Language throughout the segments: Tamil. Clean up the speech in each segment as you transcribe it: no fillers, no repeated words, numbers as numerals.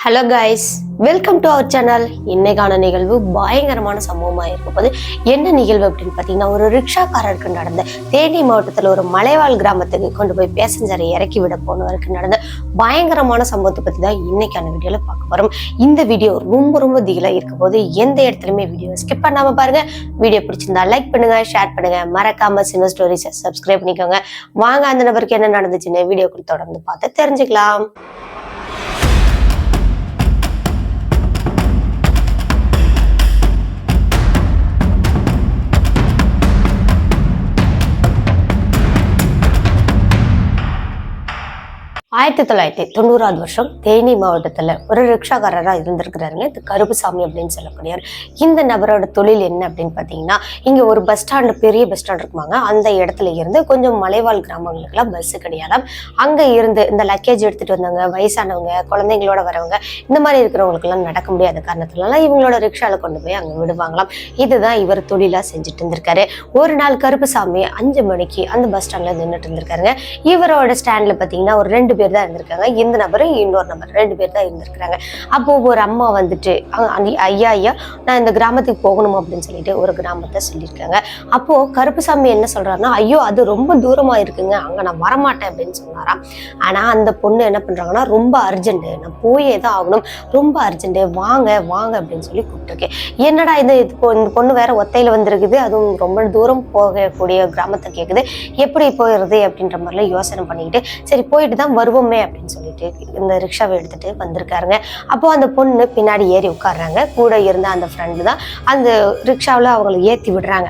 Hello guys, welcome to our channel. இன்னைக்கான நிகழ்வு பயங்கரமான சம்பவமாக இருக்கும் போது என்ன நிகழ்வு அப்படின்னு பார்த்தீங்கன்னா, ஒரு ரிக்ஷாக்காரருக்கு நடந்த தேனி மாவட்டத்தில் ஒரு மலைவாழ் கிராமத்துக்கு கொண்டு போய் பேசஞ்சரை இறக்கி விட போனவருக்கு நடந்த பயங்கரமான சம்பவத்தை பற்றி தான் இன்னைக்கான வீடியோவில் பார்க்க போகிறோம். இந்த வீடியோ ரொம்ப திகிலாக இருக்கும் போது எந்த இடத்துலையுமே வீடியோ ஸ்கிப் பண்ணாமல் பாருங்க. வீடியோ பிடிச்சிருந்தா லைக் பண்ணுங்க, ஷேர் பண்ணுங்க, மறக்காம சினிமா ஸ்டோரிஸை சப்ஸ்கிரைப் பண்ணிக்கோங்க. வாங்க அந்த நபருக்கு என்ன நடந்துச்சுன்னு வீடியோக்குள் தொடர்ந்து பார்த்து தெரிஞ்சுக்கலாம். ஆயிரத்தி 1990 வருஷம் தேனி மாவட்டத்துல ஒரு ரிக்ஷாக்காரராக இருந்திருக்கிறாருங்க. இது கருப்புசாமி அப்படின்னு சொல்லக்கூடியவர். இந்த நபரோட தொழில் என்ன அப்படின்னு பார்த்தீங்கன்னா, இங்க ஒரு பஸ் ஸ்டாண்டு, பெரிய பஸ் ஸ்டாண்ட் இருக்குமாங்க. அந்த இடத்துல இருந்து கொஞ்சம் மலைவாழ் கிராமங்களுக்குலாம் பஸ் கிடையாதாம். அங்க இருந்து இந்த லக்கேஜ் எடுத்துட்டு வந்தவங்க, வயசானவங்க, குழந்தைங்களோட வரவங்க, இந்த மாதிரி இருக்கிறவங்களுக்கெல்லாம் நடக்க முடியாத காரணத்துலலாம் இவங்களோட ரிக்ஷால கொண்டு போய் அங்க விடுவாங்களாம். இதுதான் இவர் தொழிலா செஞ்சுட்டு இருந்திருக்காரு. ஒரு நாள் கருப்புசாமி 5 மணிக்கு அந்த பஸ் ஸ்டாண்ட்ல நின்றுட்டு இருந்திருக்காருங்க. இவரோட ஸ்டாண்ட்ல பார்த்தீங்கன்னா ஒரு 2 பேர் தான் இருந்திருக்காங்க. இந்த நபரும் இன்னொரு நபர் 2 பேர் தான் இருந்திருக்காங்க. அப்போ ஒரு அம்மா வந்துட்டு, ஐயா நான் இந்த கிராமத்துக்கு போகணும் அப்படின்னு சொல்லிட்டு ஒரு கிராமத்தை சொல்லியிருக்காங்க. அப்போ கருப்புசாமி என்ன சொல்றாருன்னா, ஐயோ அது ரொம்ப தூரமா இருக்குங்க, அங்க நான் வரமாட்டேன் அப்படின்னு சொன்னாராம். ஆனா அந்த பொண்ணு என்ன பண்றாங்கன்னா, ரொம்ப அர்ஜென்ட், நான் போயே தான் ஆகணும், ரொம்ப அர்ஜென்ட், வாங்க அப்படின்னு சொல்லி கூப்பிட்டுருக்கேன். என்னடா இந்த பொண்ணு வேற ஒத்தையில வந்திருக்குது, அதுவும் ரொம்ப தூரம் போகக்கூடிய கிராமத்தை கேட்குது, எப்படி போயிடுறது அப்படின்ற மாதிரிலாம் யோசனை பண்ணிக்கிட்டு, சரி போயிட்டு தான் வருவோமே அப்படின்னு சொல்லிட்டு இந்த ரிக்ஷாவை எடுத்துட்டு வந்திருக்காருங்க. அப்போ அந்த பொண்ணு பின்னாடி ஏறி உட்காடுறாங்க. கூட இருந்த அந்த ஃப்ரெண்டு தான் அந்த ரிக்ஷாவில் அவங்களை ஏற்றி விடுறாங்க.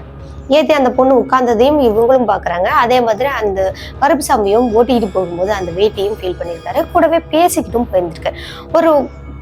ஏற்றி அந்த பொண்ணு உட்கார்ந்ததையும் இவங்களும் பார்க்குறாங்க. அதே மாதிரி அந்த கருப்புசாமியும் ஓட்டிகிட்டு போகும்போது அந்த வெயிட்டையும் ஃபீல் பண்ணியிருக்காரு. கூடவே பேசிக்கிட்டும் போயிருந்திருக்காரு. ஒரு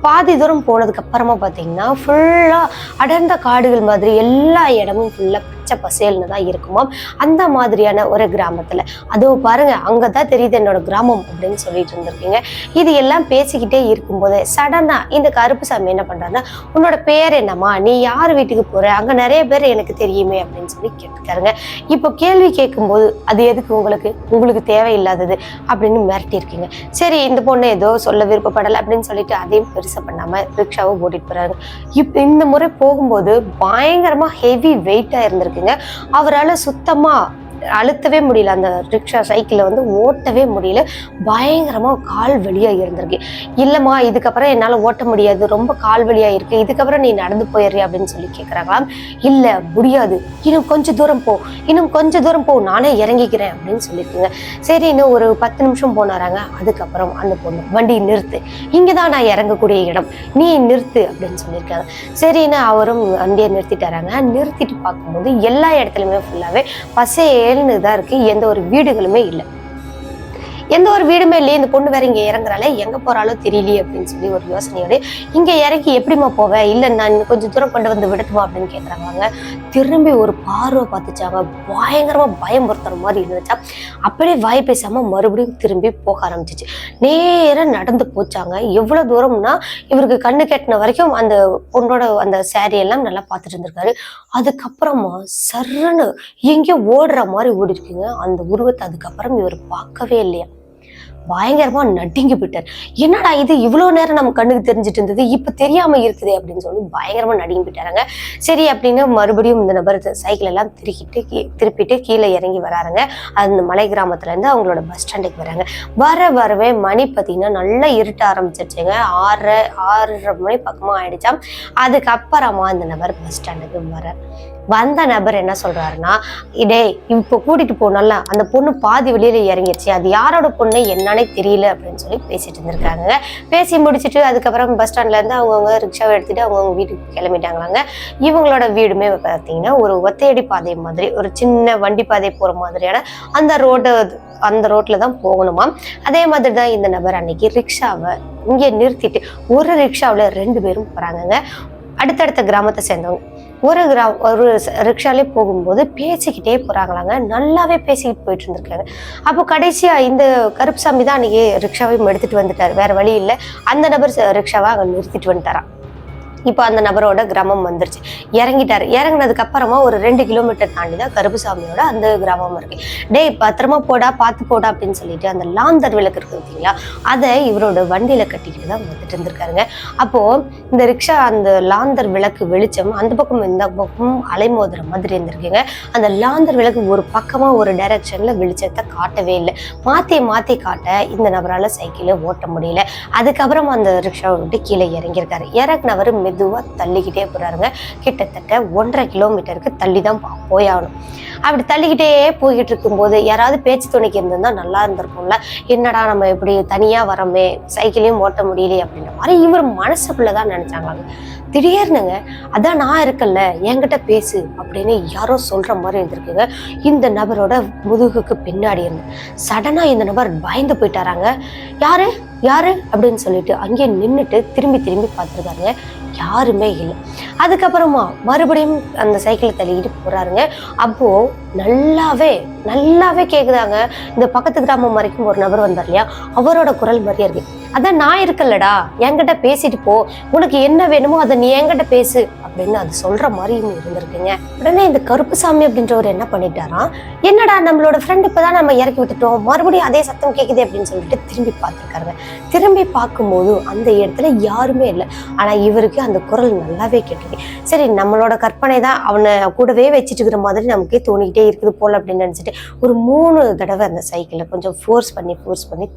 பாதி தூரம் போனதுக்கு அப்புறமா பார்த்தீங்கன்னா ஃபுல்லாக அடர்ந்த காடுகள் மாதிரி எல்லா இடமும் ஃபுல்லாக பச்சை பசேல்னு தான் இருக்குமா. அந்த மாதிரியான ஒரு கிராமத்தில், அதோ பாருங்க அங்கே தான் தெரியுது என்னோட கிராமம் அப்படின்னு சொல்லிட்டு இருந்திருக்கீங்க. இது எல்லாம் பேசிக்கிட்டே இருக்கும்போது சடனாக இந்த கருப்புசாமி என்ன பண்ணுறாருன்னா, உன்னோட பேர் என்னம்மா, நீ யார் வீட்டுக்கு போகிற, அங்கே நிறைய பேர் எனக்கு தெரியுமே அப்படின்னு சொல்லி கேட்டுக்காருங்க. இப்போ கேள்வி கேட்கும்போது அது எதுக்கு உங்களுக்கு தேவையில்லாதது அப்படின்னு மிரட்டியிருக்கீங்க. சரி இந்த பொண்ணு ஏதோ சொல்ல விருப்பப்படலை அப்படின்னு சொல்லிட்டு அதையும் பெருசாக பண்ணாமல் ரிக்ஷாவை ஓட்டிட்டு போகிறாங்க. இந்த முறை போகும்போது பயங்கரமா ஹெவி வெயிட்டா இருந்திருக்குங்க. அவரால் சுத்தமா அழுத்தவே முடியல, அந்த ரிக்ஷா சைக்கிளை வந்து ஓட்டவே முடியல. பயங்கரமா கால் வலியா இருந்திருக்கு. இல்லம்மா இதுக்கப்புறம் என்னால ஓட்ட முடியாது, ரொம்ப கால் வலியா இருக்கு, இதுக்கப்புறம் நீ நடந்து போயிடுறியா அப்படின்னு சொல்லி கேட்குறாங்களாம். இல்ல முடியாது, இன்னும் கொஞ்சம் தூரம் போ, நானே இறங்கிக்கிறேன் அப்படின்னு சொல்லியிருக்குங்க. சரி இன்னும் ஒரு 10 நிமிஷம் போனாராங்க. அதுக்கப்புறம் அந்த பொண்ணு, வண்டி நிறுத்து, இங்கதான் நான் இறங்கக்கூடிய இடம், நீ நிறுத்து அப்படின்னு சொல்லியிருக்காங்க. சரின்னு அவரும் வண்டியை நிறுத்திட்டாராங்க. நிறுத்திட்டு பார்க்கும்போது எல்லா இடத்துலையுமே ஃபுல்லாவே பசேல்னு தான் இருக்கு. எந்த ஒரு வீடுகளுமே இல்லை, எந்த ஒரு வீடுமே இல்லையே. இந்த பொண்ணு வேற இங்க இறங்குறாளே, எங்க போறாலோ தெரியலையே அப்படின்னு சொல்லி ஒரு யோசனையோடு, இங்க இறங்கி எப்படிமா போவேன், இல்ல நான் இன்னும் கொஞ்சம் தூரம் கொண்டு வந்து விடட்டுமா அப்படின்னு கேட்குறாங்க. திரும்பி ஒரு பார்வை பார்த்துச்சாங்க. பயங்கரமா பயமுறுத்துற மாதிரி இருந்துச்சா. அப்படியே வாய் பேசாம மறுபடியும் திரும்பி போக ஆரம்பிச்சிச்சு. நேரம் நடந்து போச்சாங்க. எவ்வளவு தூரம்னா இவருக்கு கண்ணு கெட்டின வரைக்கும் அந்த பொண்ணோட அந்த சாரி எல்லாம் நல்லா பார்த்துட்டு இருந்திருக்காரு. அதுக்கப்புறமா சர்ன்னு எங்கேயோ ஓடுற மாதிரி ஓடி இருக்குங்க அந்த உருவத்தை. அதுக்கப்புறம் இவர் பார்க்கவே இல்லையா. பயங்கரமா நடுங்கி போயிட்டார். என்னடா இது இவ்வளவு நேரம் நம்ம கண்ணுக்கு தெரிஞ்சிட்டு இருந்தது, இப்ப தெரியாம இருக்குது அப்படின்னு சொல்லி பயங்கரமா நடுங்கி போயிட்டாருங்க. சரி அப்படின்னு மறுபடியும் இந்த நபர் சைக்கிள் எல்லாம் திருப்பிட்டு கீழே இறங்கி வராருங்க. அந்த மலை கிராமத்துல இருந்து அவங்களோட பஸ் ஸ்டாண்டுக்கு வராங்க. வரவே மணி பார்த்தீங்கன்னா நல்லா இருட்ட ஆரம்பிச்சிருச்சுங்க. 6:30 மணி பக்கமா ஆயிடுச்சா. அதுக்கப்புறமா இந்த நபர் பஸ் ஸ்டாண்டுக்கு வந்த நபர் என்ன சொல்றாருன்னா, இடே இப்போ கூட்டிட்டு போனால அந்த பொண்ணு பாதி வெளியில இறங்கிடுச்சு, அது யாரோட பொண்ணு என்னன்னே தெரியல அப்படின்னு சொல்லி பேசிட்டு இருந்திருக்காங்க. பேசி முடிச்சுட்டு அதுக்கப்புறம் பஸ் ஸ்டாண்ட்ல இருந்து அவங்கவுங்க ரிக்ஷாவை எடுத்துட்டு அவங்கவுங்க வீட்டுக்கு கிளம்பிட்டாங்களாங்க. இவங்களோட வீடுமே பார்த்தீங்கன்னா ஒரு ஒத்தையடி பாதை மாதிரி, ஒரு சின்ன வண்டி பாதை போற மாதிரியான அந்த ரோட்ல தான் போகணுமா. அதே மாதிரி தான் இந்த நபர் அன்னைக்கு ரிக்ஷாவை இங்கே நிறுத்திட்டு ஒரு ரிக்ஷாவில் 2 பேரும் போறாங்கங்க. அடுத்தடுத்த கிராமத்தை சேர்ந்தவங்க. ஒரு ரிக்ஷாலே போகும்போது பேசிக்கிட்டே போறாங்களாங்க. நல்லாவே பேசிக்கிட்டு போயிட்டு இருந்திருக்காங்க. அப்போ கடைசியா இந்த கருப்புசாமி தான் அன்னைக்கு ரிக்ஷாவையும் எடுத்துட்டு வந்துட்டாரு. வேற வழி இல்லை, அந்த நபர் ரிக்ஷாவை அங்க நிறுத்திட்டு வந்துட்டாராம். இப்போ அந்த நபரோட கிராமம் வந்துருச்சு. இறங்கிட்டாரு. இறங்கினதுக்கு அப்புறமா ஒரு 2 கிலோமீட்டர் தாண்டி தான் கருப்புசாமியோட அந்த கிராமம் இருக்கு. டேய் பத்திரமா போடா, பார்த்து போடா அப்படின்னு சொல்லிட்டு அந்த லாந்தர் விளக்கு இருக்கு பார்த்தீங்களா, அதை இவரோட வண்டியில கட்டிக்கிட்டு தான் வந்துட்டு இருந்திருக்காருங்க. அப்போ இந்த ரிக்ஷா அந்த லாந்தர் விளக்கு வெளிச்சம் அந்த பக்கம் இந்த பக்கம் அலைமோதுற மாதிரி இருந்திருக்குங்க. அந்த லாந்தர் விளக்கு ஒரு பக்கமா ஒரு டைரக்ஷன்ல வெளிச்சத்தை காட்டவே இல்லை. மாத்தி மாத்தி காட்ட இந்த நபரால சைக்கிளை ஓட்ட முடியல. அதுக்கப்புறம் அந்த ரிக்ஷாவை விட்டு கீழே இறங்கியிருக்காரு. இறக்குனவர் மெதுவா தள்ளிக்கிட்டே போறாருங்க. கிட்டத்தட்ட 1.5 கிலோமீட்டருக்கு தள்ளி தான் போயாகணும். அப்படி தள்ளிக்கிட்டே போய்கிட்டு இருக்கும்போது யாராவது பேச்சு துணைக்கு இருந்திருந்தா நல்லா இருந்திருக்கும்ல. என்னடா நம்ம இப்படி தனியா வரமே, சைக்கிளையும் ஓட்ட முடியலையே அப்படின்ற மாதிரி இவர் மனசுக்குள்ளதான் நினைச்சாங்க. திடீர்னுங்க அதான் நான் இருக்கல்ல, என்கிட்ட பேசு அப்படின்னு யாரோ சொல்ற மாதிரி இருந்திருக்குங்க. இந்த நபரோட முதுகுக்கு பின்னாடி இருந்து சடனா இந்த நபர் பயந்து போயிட்டாராங்க. யாரு யாரு அப்படின்னு சொல்லிட்டு அங்கே நின்றுட்டு திரும்பி திரும்பி பார்த்துருக்காருங்க. யாருமே இல்லை. அதுக்கப்புறமா மறுபடியும் அந்த சைக்கிளை தள்ளிக்கிட்டு போறாருங்க. அப்போ நல்லாவே கேக்குதாங்க. இந்த பக்கத்து கிராமம் வரைக்கும் ஒரு நபர் வந்தார் இல்லையா, அவரோட குரல் மாதிரியே இருக்கு. அதான் நான் இருக்கல்லடா, என்கிட்ட பேசிட்டு போ, உனக்கு என்ன வேணுமோ அதை நீ என்கிட்ட பேசு அப்படின்னு அது சொல்ற மாதிரியும் இருந்திருக்குங்க. உடனே இந்த கருப்புசாமி அப்படின்றவர் என்ன பண்ணிட்டாராம், என்னடா நம்மளோட ஃப்ரெண்ட் இப்பதான் நம்ம இறக்கி விட்டுட்டோம், மறுபடியும் அதே சத்தம் கேக்குது அப்படின்னு சொல்லிட்டு திரும்பி பார்த்துருக்காருங்க. திரும்பி பார்க்கும்போது அந்த இடத்துல யாருமே இல்லை. ஆனா இவருக்கு அந்த குரல் நல்லாவே கேட்டிருக்கு. சரி, நம்மளோட கற்பனை தான், அவனை கூடவே வச்சுட்டு இருக்கிற மாதிரி நமக்கே தோணிக்கிட்டே இருக்குது போல அப்படின்னு நினைச்சிட்டு ஒரு 3 தடவை அந்த சைக்கிளை கொஞ்சம் ஃபோர்ஸ் பண்ணி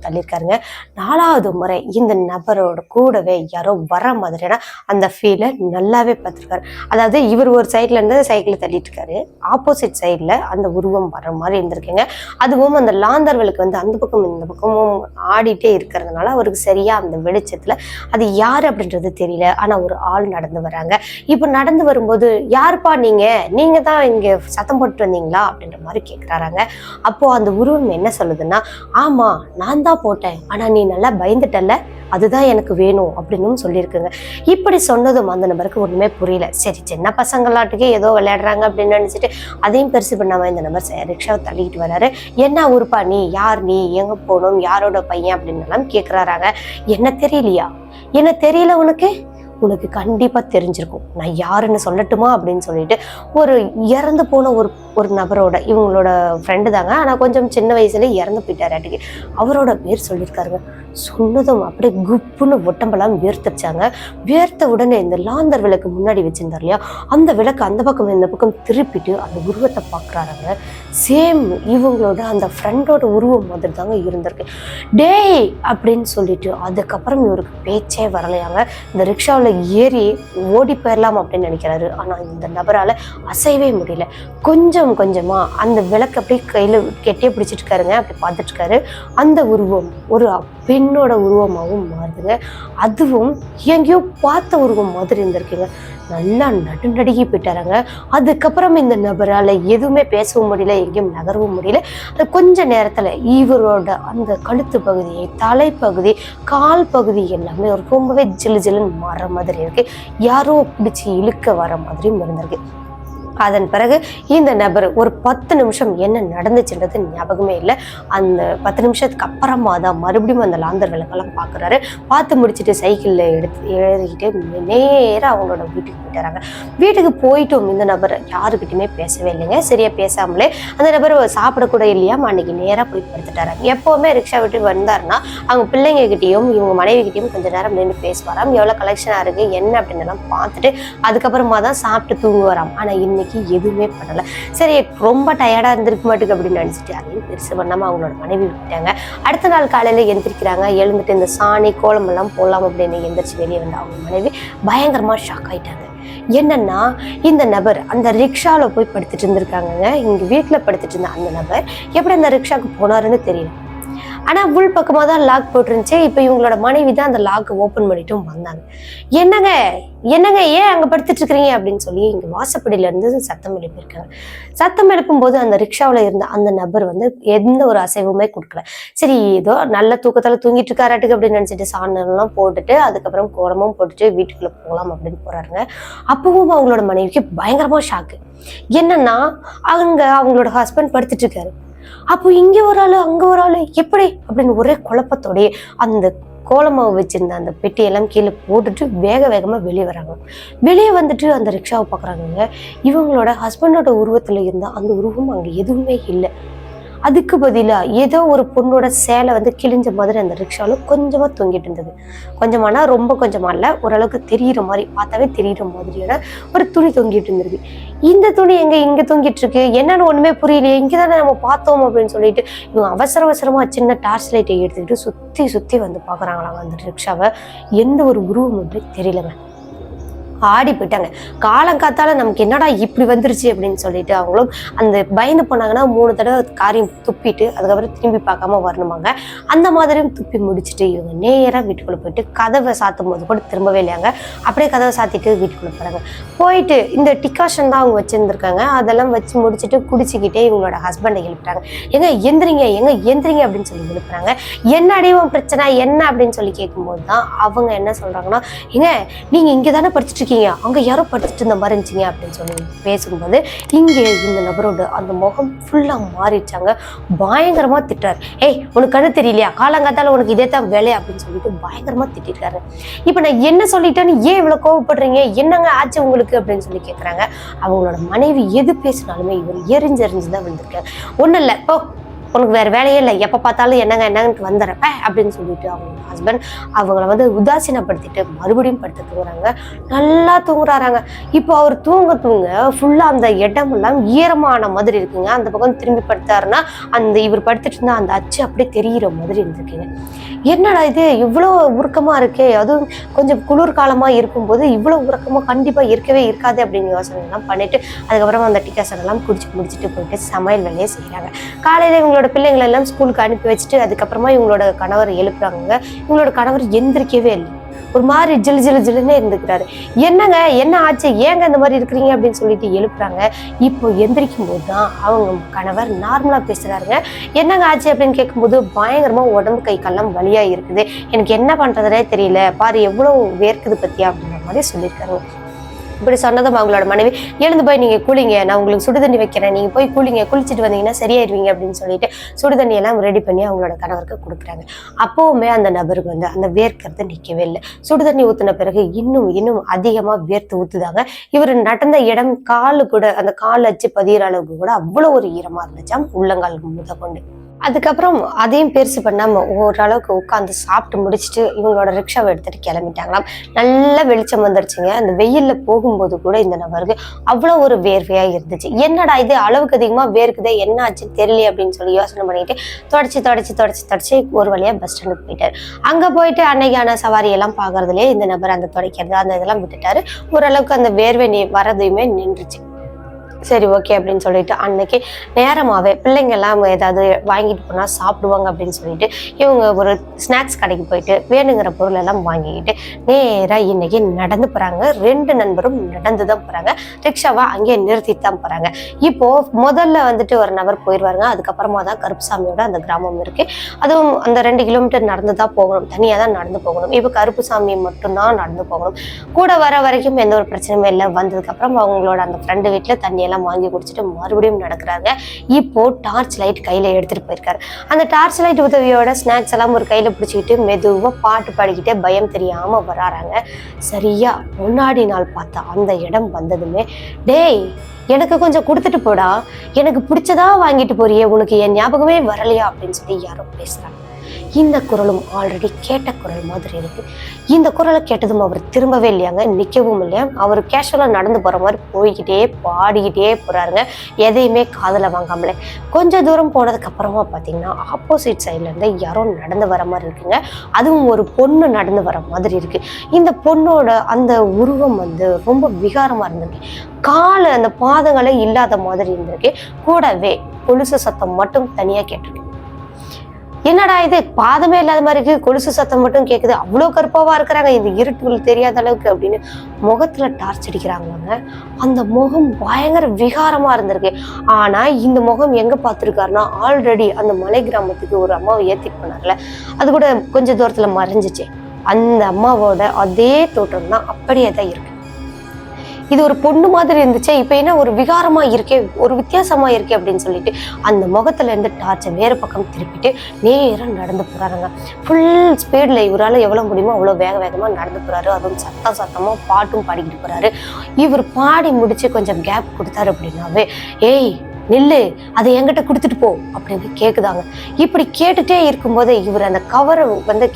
தள்ளியிருக்காருங்க. 4வது முறை இந்த நபரோட கூடவே யாரோ வர மாதிரியான அந்த ஃபீலை நல்லாவே பார்த்துருக்காரு. அதாவது இவர் ஒரு சைட்ல இருந்து சைக்கிளை தள்ளிட்டு இருக்காரு, ஆப்போசிட் சைட்ல அந்த உருவம் வர்ற மாதிரி இருந்திருக்குங்க. அதுவும் அந்த லாந்தர்களுக்கு வந்து அந்த பக்கம் இந்த பக்கமும் ஆடிட்டே இருக்கிறதுனால அவருக்கு சரியா அந்த வெளிச்சத்துல அது யாரு அப்படின்றது தெரியல. ஆனா ஒரு ஆள் நடந்து வராங்க. இப்ப நடந்து வரும்போது, யாருப்பா நீங்க தான் இங்க சத்தம் போட்டு வந்தீங்களா அப்படின்ற மாதிரி கேட்கிறாராங்க. அப்போ அந்த உருவம் என்ன சொல்லுதுன்னா, ஆமா நான் தான் போட்டேன், ஆனா நீ நல்லா பயந்துட்டல்ல, அதுதான் எனக்கு வேணும் அப்படின்னு சொல்லியிருக்குங்க. இப்படி சொன்னதும் அந்த நபருக்கு ஒண்ணுமே புரியல. சரி, சின்ன பசங்களாட்டுக்கே ஏதோ விளையாடுறாங்க அப்படின்னு நினைச்சிட்டு அதையும் பெருசு பண்ணாம இந்த நபர் ரிக்ஷாவை தள்ளிக்கிட்டு வராரு. என்ன ஊருப்பா நீ, யார் நீ, எங்க போகணும், யாரோட பையன் அப்படின்னு எல்லாம் கேட்கிறாராங்க. என்ன தெரியலையா, என்ன தெரியல உனக்கு கண்டிப்பா தெரிஞ்சிருக்கும், நான் யாருன்னு சொல்லட்டுமா அப்படின்னு சொல்லிட்டு ஒரு இறந்து போன ஒரு நபரோட, இவங்களோட ஃப்ரெண்டு தாங்க, ஆனா கொஞ்சம் சின்ன வயசுல இறந்து போயிட்டாரு. அவரோட பேர் சொல்லியிருக்காருங்க. சொன்னதும் அப்படியே குப்புன்னு ஒட்டம்பெல்லாம் வேர்த்துச்சாங்க. வேர்த்த உடனே இந்த லாந்தர் விளக்கு முன்னாடி வச்சிருந்தார் இல்லையா, அந்த விளக்கு அந்த பக்கம் இந்த பக்கம் திருப்பிட்டு அந்த உருவத்தை பார்க்குறாருங்க. சேம் இவங்களோட அந்த ஃப்ரெண்டோட உருவம் மாதிரி தாங்க இருந்திருக்கு. டேய் அப்படின்னு சொல்லிட்டு அதுக்கப்புறம் இவருக்கு பேச்சே வரலையாங்க. இந்த ரிக்ஷாவில் ஏறி ஓடி போயிடலாம் அப்படின்னு நினைக்கிறாரு. ஆனா இந்த நபரால அசையவே முடியல. கொஞ்சமா அந்த விளக்கு அப்படியே கையில கெட்டியே பிடிச்சிட்டு இருக்காருங்க. அப்படி பார்த்துட்டு இருக்காரு. அந்த உருவம் ஒரு பெண்ணோட உருவமாகவும் மாறுதுங்க. அதுவும் எங்கேயோ பார்த்த உருவம் மாதிரி இருந்திருக்குங்க. நல்லா நடுநடுங்கி போயிட்டாராங்க. அதுக்கப்புறம் இந்த நபரால எதுவுமே பேசவும் முடியல, எங்கேயும் நகரவும் முடியல. அது கொஞ்ச நேரத்துல இவரோட அந்த கழுத்து பகுதி, தலைப்பகுதி, கால் பகுதி எல்லாமே ரொம்பவே ஜில்லுன்னு மாறுற மாதிரி இருக்கு. யாரோ பிடிச்சி இழுக்க வர மாதிரியும் இருந்திருக்கு. அதன் பிறகு இந்த நபர் ஒரு 10 நிமிஷம் என்ன நடந்துச்சுன்றது ஞாபகமே இல்லை. அந்த 10 நிமிஷத்துக்கு அப்புறமா தான் மறுபடியும் அந்த லாந்தர் விளக்கெல்லாம் பார்க்குறாரு. பார்த்து முடிச்சுட்டு சைக்கிளில் ஏறிக்கிட்டு நேராக அவங்களோட வீட்டுக்கு போயிட்டாராங்க. வீட்டுக்கு போயிட்டும் இந்த நபர் யாருக்கிட்டையுமே பேசவே இல்லைங்க. சரியா பேசாமலே அந்த நபர் சாப்பிடக்கூட இல்லையா, அன்னைக்கு நேராக போய் படுத்துட்டாராங்க. எப்போவுமே ரிக்ஷா விட்டு வந்தாருன்னா அவங்க பிள்ளைங்ககிட்டையும் இவங்க மனைவிகிட்டையும் கொஞ்சம் நேரம் நின்று பேசுவாராம். எவ்வளோ கலெக்ஷனாக இருக்குது என்ன அப்படின்னு எல்லாம் பார்த்துட்டு அதுக்கப்புறமா தான் சாப்பிட்டு தூங்குவாராம். ஆனால் இன்னைக்கு எதுவுமே பண்ணல. சரி, ரொம்ப டயர்டா இருந்திருக்க மாட்டுக்கு அப்படின்னு நினைச்சிட்டு அதையும் பெருசு பண்ணாம அவங்களோட மனைவி விட்டாங்க. அடுத்த நாள் காலையில எந்திரிக்கிறாங்க. எழுந்துட்டு இந்த சாணி கோலம் எல்லாம் போடலாம் அப்படின்னு எந்திரிச்சு வெளியே வந்து அவங்க மனைவி பயங்கரமா ஷாக் ஆயிட்டாங்க. என்னன்னா இந்த நபர் அந்த ரிக்ஷால போய் படுத்துட்டு இருந்திருக்காங்க. இங்க வீட்டுல படுத்துட்டு இருந்த அந்த நபர் எப்படி அந்த ரிக்ஷாக்கு போனாருன்னு தெரியல. ஆனா உள் பக்கமா தான் லாக் போட்டுருந்துச்சு. இப்ப இவங்களோட மனைவி தான் அந்த லாக் ஓபன் பண்ணிட்டும் வந்தாங்க. என்னங்க ஏன் அங்க படுத்துட்டு இருக்கிறீங்க அப்படின்னு சொல்லி இங்க வாசப்படியில இருந்து சத்தம் எழுப்பியிருக்காங்க. சத்தம் எழுப்பும் போது அந்த ரிக்ஷாவில இருந்த அந்த நபர் வந்து எந்த ஒரு அசைவுமே கொடுக்கல. சரி, ஏதோ நல்ல தூக்கத்துல தூங்கிட்டு இருக்காராட்டுக்கு அப்படின்னு நினைச்சிட்டு சாணம் போட்டுட்டு அதுக்கப்புறம் கோலமும் போட்டுட்டு வீட்டுக்குள்ள போகலாம் அப்படின்னு போறாருங்க. அப்பவும் அவங்களோட மனைவிக்கு பயங்கரமா ஷாக்கு. என்னன்னா அவங்களோட ஹஸ்பண்ட் படுத்துட்டு இருக்காரு. அப்போ இங்க ஒரு ஆளு அங்க ஒரு ஆளு எப்படி அப்படின்னு ஒரே குழப்பத்தோடய அந்த கோலமாவு வச்சிருந்த அந்த பெட்டியெல்லாம் கீழே போட்டுட்டு வேக வேகமா வெளியே வராங்க. வெளியே வந்துட்டு அந்த ரிக்ஷாவை பார்க்குறாங்க. இவங்களோட ஹஸ்பண்டோட உருவத்துல இருந்த அந்த உருவம் அங்க எதுவுமே இல்லை. அதுக்கு பதிலா ஏதோ ஒரு பொண்ணோட சேலை வந்து கிழிஞ்ச மாதிரி அந்த ரிக்ஷாவில் கொஞ்சமா தொங்கிட்டு இருந்தது. கொஞ்சமானா ரொம்ப கொஞ்சமா இல்லை, ஓரளவுக்கு தெரிகிற மாதிரி, பார்த்தாவே தெரிகிற மாதிரியான ஒரு துணி தொங்கிட்டு இருந்தது. இந்த துணி இங்க தொங்கிட்டு இருக்கு, என்னன்னு ஒண்ணுமே புரியலையே, இங்கதானே நம்ம பார்த்தோம் அப்படின்னு சொல்லிட்டு இவங்க அவசரமா சின்ன டார்ச் லைட்டை எடுத்துக்கிட்டு சுத்தி வந்து பாக்குறாங்களாங்க அந்த ரிக்ஷாவை. எந்த ஒரு உருவம் வந்து தெரியலங்க. ஆடி போயிட்டாங்க. காலங்காத்தால நமக்கு என்னடா இப்படி வந்துருச்சு அப்படின்னு சொல்லிட்டு அவங்களும் அந்த பயந்து போனாங்கன்னா 3 தடவை காரியம் துப்பிட்டு அதுக்கப்புறம் திரும்பி பார்க்காம வரணுமாங்க. அந்த மாதிரியும் துப்பி முடிச்சுட்டு இவங்க நேராக வீட்டுக்குள்ள போயிட்டு கதவை சாத்தும் போது கூட திரும்பவே இல்லையாங்க. அப்படியே கதவை சாத்திட்டு வீட்டுக்குள்ள போறாங்க. போயிட்டு இந்த டிகாஷன் தான் அவங்க வச்சிருந்துருக்காங்க, அதெல்லாம் வச்சு முடிச்சுட்டு குடிச்சுக்கிட்டே இவங்களோட ஹஸ்பண்டை எழுப்புறாங்க. எங்க எந்திரிங்க அப்படின்னு சொல்லி எழுப்புறாங்க. என்ன அடையும் பிரச்சனை என்ன அப்படின்னு சொல்லி கேட்கும்போது தான் அவங்க என்ன சொல்றாங்கன்னா, ஏங்க நீங்க இங்கதானே படிச்சுட்டு இருக்கீங்க, அங்க யாரோ படிச்சுட்டு இருந்த மாதிரி இருந்துச்சிங்க அப்படின்னு சொல்லி பேசும்போது இங்கே இந்த நபரோட அந்த முகம் ஃபுல்லா மாறிடுச்சாங்க. பயங்கரமா திட்டாரு. ஏய் உனக்கு கண்ணு தெரியலையா, காலங்காத்தால உனக்கு இதே தான் வேலை அப்படின்னு சொல்லிட்டு பயங்கரமா திட்டிருக்காரு. இப்ப நான் என்ன சொல்லிட்டேன்னு ஏன் இவ்வளவு கோவப்படுறீங்க, என்னங்க ஆச்சு உங்களுக்கு அப்படின்னு சொல்லி கேட்கறாங்க. அவங்களோட மனைவி எது பேசினாலுமே இவர் எரிஞ்செறிஞ்சுதான் வந்திருக்காரு. ஒண்ணும் இல்லை, இப்போ உனக்கு வேற வேலையே இல்லை, எப்போ பார்த்தாலும் என்னன்னு வந்துடுறப்ப அப்படின்னு சொல்லிட்டு அவங்க ஹஸ்பண்ட் அவங்கள வந்து உதாசீனப்படுத்திட்டு மறுபடியும் படுத்து தூங்குறாங்க. நல்லா தூங்குறாங்க. இப்போ அவர் தூங்க ஃபுல்லா அந்த இடமெல்லாம் ஈரமான மாதிரி இருக்குங்க. அந்த பக்கம் திரும்பி படுத்தாருன்னா அந்த இவர் படுத்துட்டு இருந்தா அந்த அச்சு அப்படியே தெரிகிற மாதிரி இருந்திருக்குங்க. என்னடா இது இவ்வளோ உருக்கமா இருக்கே, அதுவும் கொஞ்சம் குளிர்காலமா இருக்கும்போது இவ்வளோ உருக்கமா கண்டிப்பா இருக்கவே இருக்காது அப்படின்னு யோசனை எல்லாம் பண்ணிட்டு அதுக்கப்புறம் அந்த டிகாசன் எல்லாம் குடிச்சு முடிச்சுட்டு போயிட்டு சமையல் வேலையை செய்யறாங்க. காலையில இவங்களோட பிள்ளைங்களை எல்லாம் ஸ்கூலுக்கு அனுப்பி வச்சுட்டு அதுக்கப்புறமா இவங்களோட கணவர் எழுப்புறாங்க. இவங்களோட கணவர் எந்திரிக்கவே இல்லை, ஒரு மாதிரி ஜில்லுன்னே இருந்துக்கிறாரு. என்னங்க என்ன ஆச்சு, ஏங்க இந்த மாதிரி இருக்கிறீங்க அப்படின்னு சொல்லிட்டு எழுப்புறாங்க. இப்போ எந்திரிக்கும் போது தான் அவங்க கணவர் நார்மலா பேசுறாருங்க. என்னங்க ஆச்சு அப்படின்னு கேட்கும்போது பயங்கரமா உடம்பு கை கால்லாம் வலியா இருக்குது, எனக்கு என்ன பண்றதுனே தெரியல, பாரு எவ்வளவு வேர்க்குது பத்தியா அப்படின்ற மாதிரி சொல்லியிருக்காங்க. இப்படி சொன்னதும் அவங்களோட மனைவி எழுந்து போய் நீங்க குளிங்க, நான் உங்களுக்கு சுடுதண்ணி வைக்கிறேன், நீங்க போய் குளிங்க, குளிச்சுட்டு வந்தீங்கன்னா சரியாயிருவீங்க அப்படின்னு சொல்லிட்டு சுடுதண்ணி எல்லாம் ரெடி பண்ணி அவங்களோட கணவருக்கு கொடுக்குறாங்க. அப்பவுமே அந்த நபருக்கு வந்து அந்த வேர்க்கிறது நிற்கவே இல்லை. சுடுதண்ணி ஊத்துன பிறகு இன்னும் அதிகமா வேர்த்து ஊத்துதாங்க. இவர் நடந்த இடம் காலு கூட அந்த கால் அச்சு பதிகிற அளவுக்கு கூட அவ்வளவு ஒரு ஈரமா இருந்துச்சாம் உள்ளங்கால் முத கொண்டு. அதுக்கப்புறம் அதையும் பெருசு பண்ணாம ஓரளவுக்கு உட்காந்து சாப்பிட்டு முடிச்சுட்டு இவங்களோட ரிக்ஷாவை எடுத்துட்டு கிளம்பிட்டாங்களாம். நல்ல வெளிச்சம் வந்துருச்சுங்க. அந்த வெயில்ல போகும்போது கூட இந்த நபருக்கு அவ்வளவு ஒரு வேர்வையா இருந்துச்சு. என்னடா இது அளவுக்கு அதிகமா வேர்க்குதே, என்ன ஆச்சுன்னு தெரியல அப்படின்னு சொல்லி யோசனை பண்ணிட்டு தொடச்சி ஒரு வழியா பஸ் ஸ்டாண்டுக்கு போயிட்டாரு. அங்க போயிட்டு அன்னைக்கான சவாரி எல்லாம் பாக்குறதுலயே இந்த நபர் அந்த துடைக்கிறது அந்த இதெல்லாம் விட்டுட்டாரு. ஓரளவுக்கு அந்த வேர்வை வரதையுமே நின்றுச்சு. சரி ஓகே அப்படின்னு சொல்லிட்டு அன்னைக்கு நேரமாவே பிள்ளைங்க எல்லாம் ஏதாவது வாங்கிட்டு போனா சாப்பிடுவாங்க அப்படின்னு சொல்லிட்டு இவங்க ஒரு ஸ்நாக்ஸ் கடைக்கு போயிட்டு வேணுங்கிற பொருள் எல்லாம் வாங்கிக்கிட்டு நேரா இன்னைக்கு நடந்து போறாங்க. 2 நண்பரும் நடந்துதான் போறாங்க. ரிக்ஷாவா அங்கேயே நிறுத்திட்டு தான் போறாங்க. இப்போ முதல்ல வந்துட்டு ஒரு நபர் போயிடுவாருங்க. அதுக்கப்புறமா தான் கருப்புசாமியோட அந்த கிராமம் இருக்கு. அதுவும் அந்த 2 கிலோமீட்டர் நடந்துதான் போகணும், தனியா தான் நடந்து போகணும். இப்போ கருப்புசாமி மட்டும்தான் நடந்து போகணும். கூட வர வரைக்கும் எந்த ஒரு பிரச்சனையும் இல்லை. வந்ததுக்கு அப்புறம் அவங்களோட அந்த ஃப்ரெண்டு வீட்டுல தண்ணி எல்லாம் வாங்கி குடிச்சிட்டு மறுபடியும் நடக்கிறாங்க. இப்போ டார்ச் லைட் கையில எடுத்துட்டு போயிருக்காரு. அந்த டார்ச் லைட் உதவியோட ஸ்நாக்ஸ் எல்லாம் ஒரு கையில பிடிச்சிக்கிட்டு மெதுவா பாட்டு பாடிக்கிட்டே பயம் தெரியாம வராறாங்க. சரியா முன்னாடி நாள் பார்த்தா அந்த இடம் வந்ததுமே, டேய் எனக்கு கொஞ்சம் கொடுத்துட்டு போடா, எனக்கு பிடிச்சதா வாங்கிட்டு போறியே, உனக்கு என் ஞாபகமே வரலையா அப்படின்னு சொல்லி யாரும் பேசுறாங்க. இந்த குரலும் ஆல்ரெடி கேட்ட குரல் மாதிரி இருக்கு. இந்த குரலை கேட்டதும் அவர் திரும்பவே இல்லையாங்க, நிற்கவும் இல்லையா. அவர் கேஷுவலா நடந்து போற மாதிரி போய்கிட்டே பாடிக்கிட்டே போறாருங்க, எதையுமே காதுல வாங்காமலே. கொஞ்சம் தூரம் போனதுக்கு அப்புறமா பாத்தீங்கன்னா ஆப்போசிட் சைட்ல இருந்து யாரோ நடந்து வர மாதிரி இருக்குங்க. அதுவும் ஒரு பொண்ணு நடந்து வர மாதிரி இருக்கு. இந்த பொண்ணோட அந்த உருவம் வந்து ரொம்ப விகாரமா இருந்திருக்கு. காலு அந்த பாதங்களே இல்லாத மாதிரி இருந்திருக்கு. கூடவே கொலுசு சத்தம் மட்டும் தனியா கேட்டிருக்கு. என்னடா இது பாதமே இல்லாத மாதிரி இருக்கு, கொலுசு சத்தம் மட்டும் கேக்குது, அவ்வளவு கருப்பாவா இருக்கிறாங்க இந்த இருட்டுகள் தெரியாத அளவுக்கு அப்படின்னு முகத்துல டார்ச் அடிக்கிறாங்க. அந்த முகம் பயங்கர விகாரமா இருந்திருக்கு. ஆனா இந்த முகம் எங்க பார்த்திருக்காருன்னா ஆல்ரெடி அந்த மலை கிராமத்துக்கு ஒரு அம்மாவை ஏத்திட்டு போனார்ல, அது கூட கொஞ்ச தூரத்துல மறைஞ்சிச்சு. அந்த அம்மாவோட அதே தோற்றம் தான் அப்படியே தான் இருக்கு. இது ஒரு பொண்ணு மாதிரி இருந்துச்சு, இப்ப என்ன ஒரு விகாரமா இருக்கே, ஒரு வித்தியாசமா இருக்கே அப்படின்னு சொல்லிட்டு அந்த முகத்துல இருந்து டார்ச்சை வேற பக்கம் திருப்பிட்டு நேரம் நடந்து போறாருங்க. ஃபுல் ஸ்பீட்ல இவரால் எவ்வளவு முடியுமோ அவ்வளவு வேக வேகமா நடந்து போறாரு. அதுவும் சத்தமா பாட்டும் பாடிக்கிட்டு போறாரு. இவர் பாடி முடிச்சு கொஞ்சம் கேப் கொடுத்தாரு அப்படின்னாவே, ஏய் நில்லு, அதை என்கிட்ட கொடுத்துட்டு போ அப்படின்னு கேக்குதாங்க. இப்படி கேட்டுட்டே இருக்கும்போது இவர் அந்த கவரை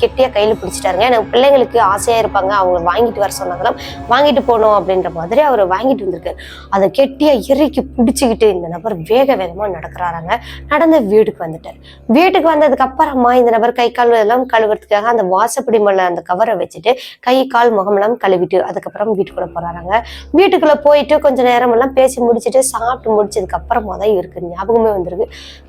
கெட்டியா கையில பிடிச்சிட்டாருங்க. எனக்கு பிள்ளைங்களுக்கு ஆசையா இருப்பாங்க, அவங்க வாங்கிட்டு வர சொன்னாங்களாம், வாங்கிட்டு போனோம் அப்படின்ற மாதிரி அவர் வாங்கிட்டு வந்திருக்காரு. அதை கெட்டியா இறுக்கி பிடிச்சிக்கிட்டு இந்த நபர் வேக வேகமா நடக்கிறாராங்க. நடந்து வீட்டுக்கு வந்துட்டார். வீட்டுக்கு வந்ததுக்கு அப்புறமா இந்த நபர் கை கால் எல்லாம் கழுவுறதுக்காக அந்த வாசப்படி மேல அந்த கவரை வச்சுட்டு கை கால் முகமெல்லாம் கழுவிட்டு அதுக்கப்புறம் வீட்டுக்குள்ள போறாங்க. வீட்டுக்குள்ள போயிட்டு கொஞ்ச நேரம் எல்லாம் பேசி முடிச்சுட்டு சாப்பிட்டு முடிச்சதுக்கு அப்புறமா இருக்கு ஞாபகமே வந்திருக்கு,